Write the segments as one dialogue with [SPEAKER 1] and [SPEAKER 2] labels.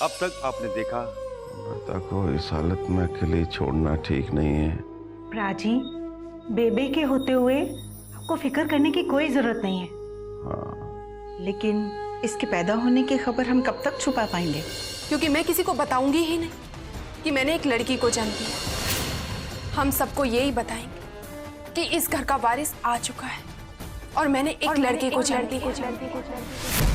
[SPEAKER 1] अब तक आपने देखा।
[SPEAKER 2] अमृता को इस हालत में अकेले छोड़ना ठीक नहीं है।
[SPEAKER 3] प्राची, बेबे के होते हुए आपको फिक्र करने की कोई जरूरत नहीं है।
[SPEAKER 2] हाँ।
[SPEAKER 4] लेकिन इसके पैदा होने की खबर हम कब तक छुपा पाएंगे?
[SPEAKER 5] क्योंकि मैं किसी को बताऊंगी ही नहीं कि मैंने एक लड़की को जन्म दिया। हम सबको यही बताएंगे कि इस घर का वारिस आ चुका है और मैंने एक लड़की को जन्म दिया।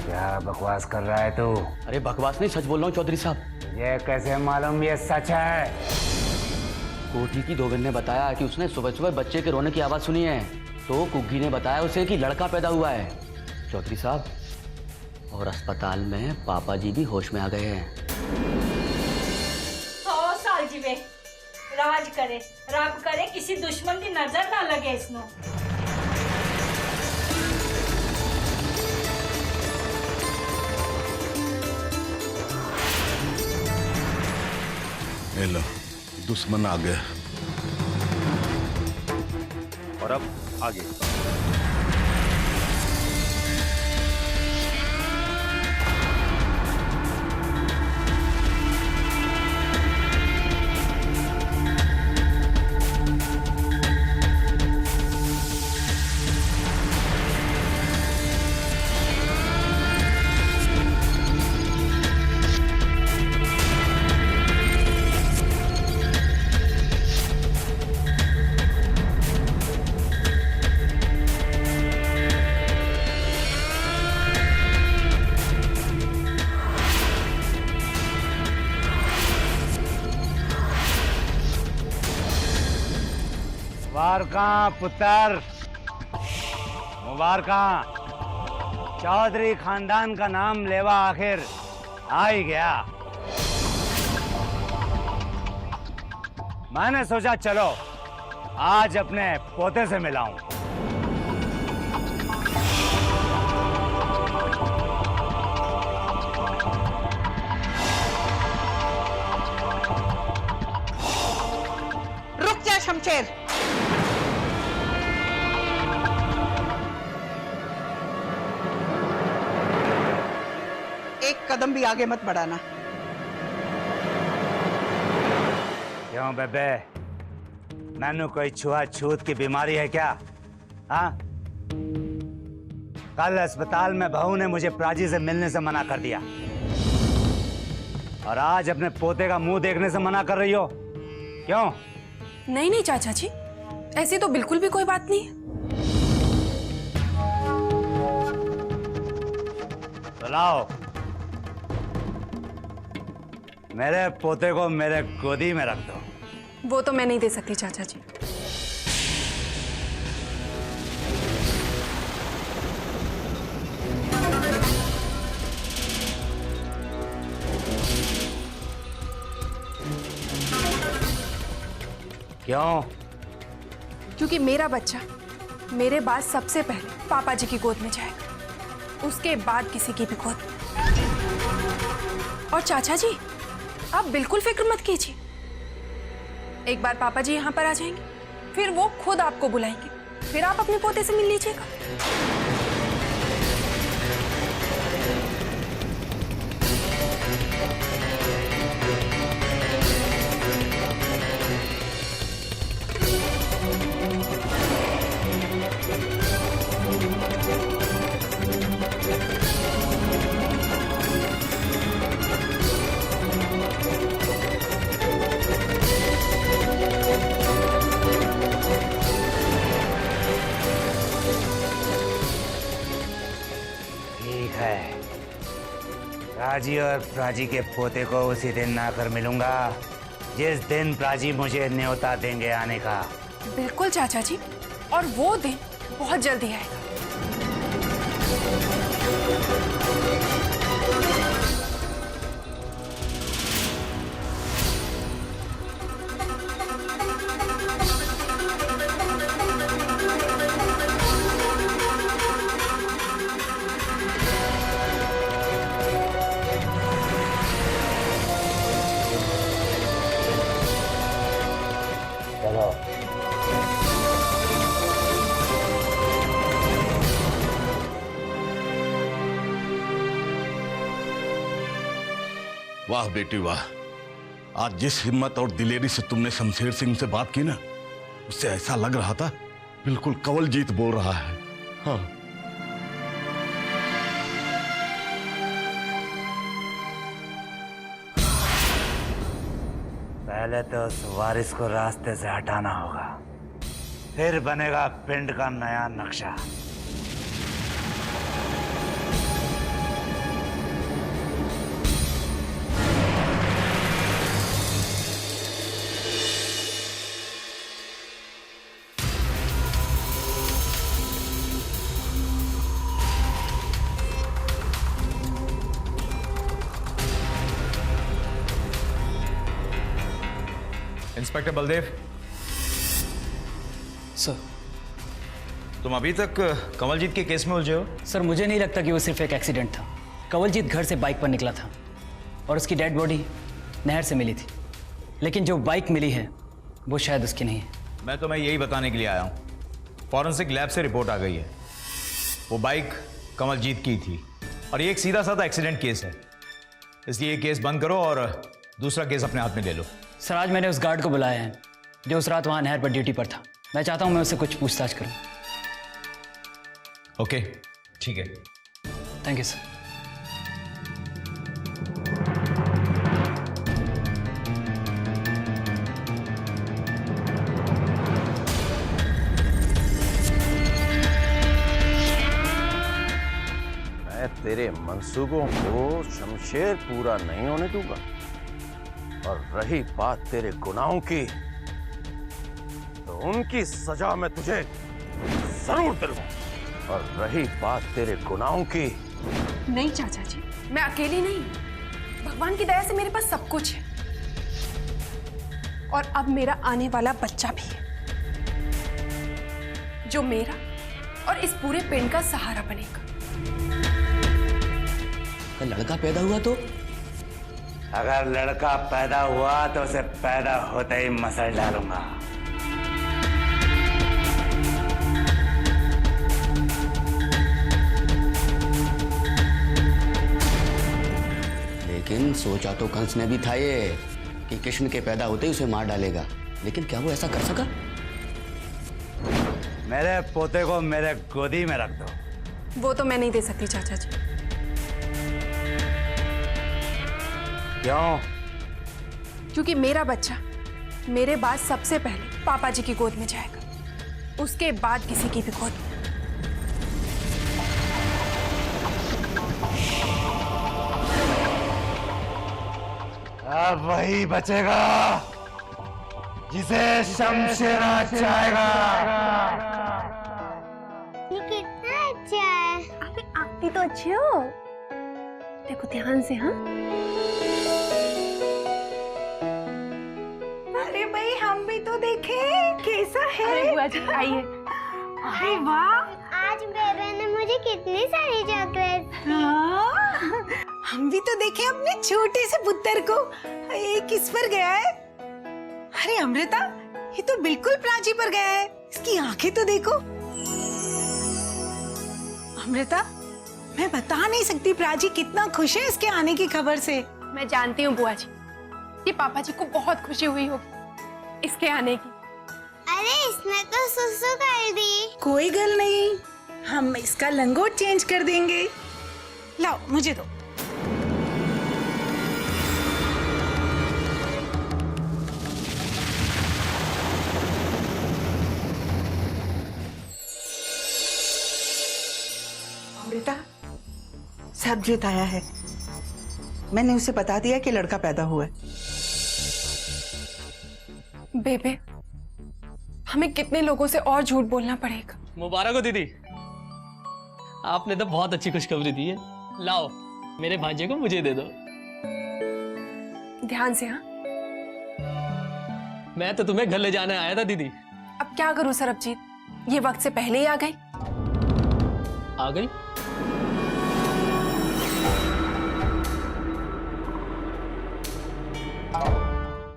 [SPEAKER 6] क्या बकवास कर रहा है तू?
[SPEAKER 7] अरे बकवास नहीं, सच बोल रहा हूँ चौधरी साहब।
[SPEAKER 6] ये कैसे मालूम ये सच है?
[SPEAKER 7] कोठी की धोबिन ने बताया कि उसने सुबह सुबह बच्चे के रोने की आवाज सुनी है, तो कुग्गी ने बताया उसे कि लड़का पैदा हुआ है चौधरी साहब, और अस्पताल में पापा जी भी होश में आ गए हैं।
[SPEAKER 8] 100 साल जीवे, राज करे, रब करे किसी दुश्मन की नजर ना लगे इसनो।
[SPEAKER 2] लो, दुश्मन आ गया।
[SPEAKER 1] और अब आगे।
[SPEAKER 6] मुबारका पुत्र, मुबारका। चौधरी खानदान का नाम लेवा आखिर आ ही गया। मैंने सोचा चलो आज अपने पोते से मिलाऊं।
[SPEAKER 4] रुक जा शमशेर। एक कदम भी आगे मत बढ़ाना।
[SPEAKER 6] क्यों बेबे, मैनू कोई छुआछूत की बीमारी है क्या? हाँ, कल अस्पताल में बहू ने मुझे प्राची से मिलने से मना कर दिया और आज अपने पोते का मुंह देखने से मना कर रही हो, क्यों?
[SPEAKER 5] नहीं नहीं चाचा जी, ऐसी तो बिल्कुल भी कोई बात नहीं है।
[SPEAKER 6] तो लाओ मेरे पोते को मेरे गोदी में रख दो।
[SPEAKER 5] वो तो मैं नहीं दे सकती चाचा जी।
[SPEAKER 6] क्यों?
[SPEAKER 5] क्योंकि मेरा बच्चा मेरे बाद सबसे पहले पापा जी की गोद में जाएगा, उसके बाद किसी की भी गोद में। और चाचा जी, आप बिल्कुल फिक्र मत कीजिए। एक बार पापा जी यहाँ पर आ जाएंगे, फिर वो खुद आपको बुलाएंगे, फिर आप अपने पोते से मिल लीजिएगा।
[SPEAKER 6] प्राची और प्राची के पोते को उसी दिन ना कर मिलूंगा जिस दिन प्राची मुझे न्योता देंगे आने का।
[SPEAKER 5] बिल्कुल चाचा जी, और वो दिन बहुत जल्दी आएगा।
[SPEAKER 2] वाह बेटी वाह, आज जिस हिम्मत और दिलेरी से तुमने शमशेर सिंह से बात की ना, उससे ऐसा लग रहा था बिल्कुल कंवलजीत बोल रहा है। हाँ,
[SPEAKER 6] पहले तो उस वारिस को रास्ते से हटाना होगा, फिर बनेगा पिंड का नया नक्शा।
[SPEAKER 9] Inspector Baldev
[SPEAKER 10] sir.
[SPEAKER 9] तुम अभी तक कंवलजीत के केस में उलझे हो?
[SPEAKER 10] सर मुझे नहीं लगता कि वो सिर्फ एक एक्सीडेंट था। कंवलजीत घर से बाइक पर निकला था और उसकी डेड बॉडी नहर से मिली थी, लेकिन जो बाइक मिली है वो शायद उसकी नहीं है।
[SPEAKER 9] मैं तुम्हें यही बताने के लिए आया हूँ, फॉरेंसिक लैब से रिपोर्ट आ गई है, वो बाइक कंवलजीत की थी और ये एक सीधा साधा एक्सीडेंट केस है, इसलिए ये केस बंद करो और दूसरा केस अपने हाथ में ले लो।
[SPEAKER 10] सर आज मैंने उस गार्ड को बुलाया है जो उस रात वहाँ नहर पर ड्यूटी पर था। मैं चाहता हूँ मैं उससे कुछ पूछताछ करूँ।
[SPEAKER 9] ओके ठीक है।
[SPEAKER 10] Thank you sir.
[SPEAKER 2] मैं तेरे मंसूबों को शमशेर पूरा नहीं होने दूंगा। और रही बात तेरे गुनाहों की, तो उनकी सजा मैं तुझे जरूर दिलवाऊं। और रही बात तेरे गुनाहों की,
[SPEAKER 5] नहीं चाचा जी, मैं अकेली नहीं, भगवान की दया से मेरे पास सब कुछ है और अब मेरा आने वाला बच्चा भी है जो मेरा और इस पूरे पिंड का सहारा बनेगा।
[SPEAKER 7] लड़का पैदा हुआ तो?
[SPEAKER 6] अगर लड़का पैदा हुआ तो उसे पैदा होते ही मसल डालूंगा।
[SPEAKER 7] लेकिन सोचा तो कंस ने भी था ये कि कृष्ण के पैदा होते ही उसे मार डालेगा, लेकिन क्या वो ऐसा कर सका?
[SPEAKER 6] मेरे पोते को मेरे गोदी में रख दो।
[SPEAKER 5] वो तो मैं नहीं दे सकती चाचा जी।
[SPEAKER 6] क्यों?
[SPEAKER 5] क्योंकि मेरा बच्चा मेरे बाद सबसे पहले पापा जी की गोद में जाएगा, उसके बाद किसी की भी गोद में।
[SPEAKER 6] अब वही बचेगा जिसे शमशेरा चाहेगा।
[SPEAKER 11] ये कितना अच्छा है। आप भी तो अच्छे हो। देखो ध्यान से। हाँ
[SPEAKER 3] अरे भाई हम भी तो देखें कैसा है।
[SPEAKER 5] अरे बुआ जी आइए।
[SPEAKER 3] अरे वाह,
[SPEAKER 11] आज बेबे ने मुझे कितनी सारी चॉकलेट।
[SPEAKER 3] हाँ, हम भी तो देखें अपने छोटे से पुत्र को, ये किस पर गया है। अरे अमृता, ये तो बिल्कुल प्राची पर गया है, इसकी आंखें तो देखो। अमृता, मैं बता नहीं सकती प्राची कितना खुश है इसके आने की खबर से।
[SPEAKER 5] मैं जानती हूँ बुआ जी, ये पापा जी को बहुत खुशी हुई होगी इसके आने की।
[SPEAKER 11] अरे इसने तो सुसु कर दी।
[SPEAKER 3] कोई गल नहीं, हम इसका लंगोट चेंज कर देंगे। लाओ मुझे दो।
[SPEAKER 4] अमृता, सरबजीत आया है। मैंने उसे बता दिया कि लड़का पैदा हुआ है।
[SPEAKER 5] बेबे, हमें कितने लोगों से और झूठ बोलना पड़ेगा।
[SPEAKER 10] मुबारक हो दीदी, आपने तो बहुत अच्छी खुशखबरी दी है। लाओ मेरे भांजे को मुझे दे दो।
[SPEAKER 5] ध्यान से। हाँ,
[SPEAKER 10] मैं तो तुम्हें घर ले जाने आया था दीदी।
[SPEAKER 5] अब क्या करूं सरबजीत, ये वक्त से पहले ही आ गई।
[SPEAKER 10] आ गई?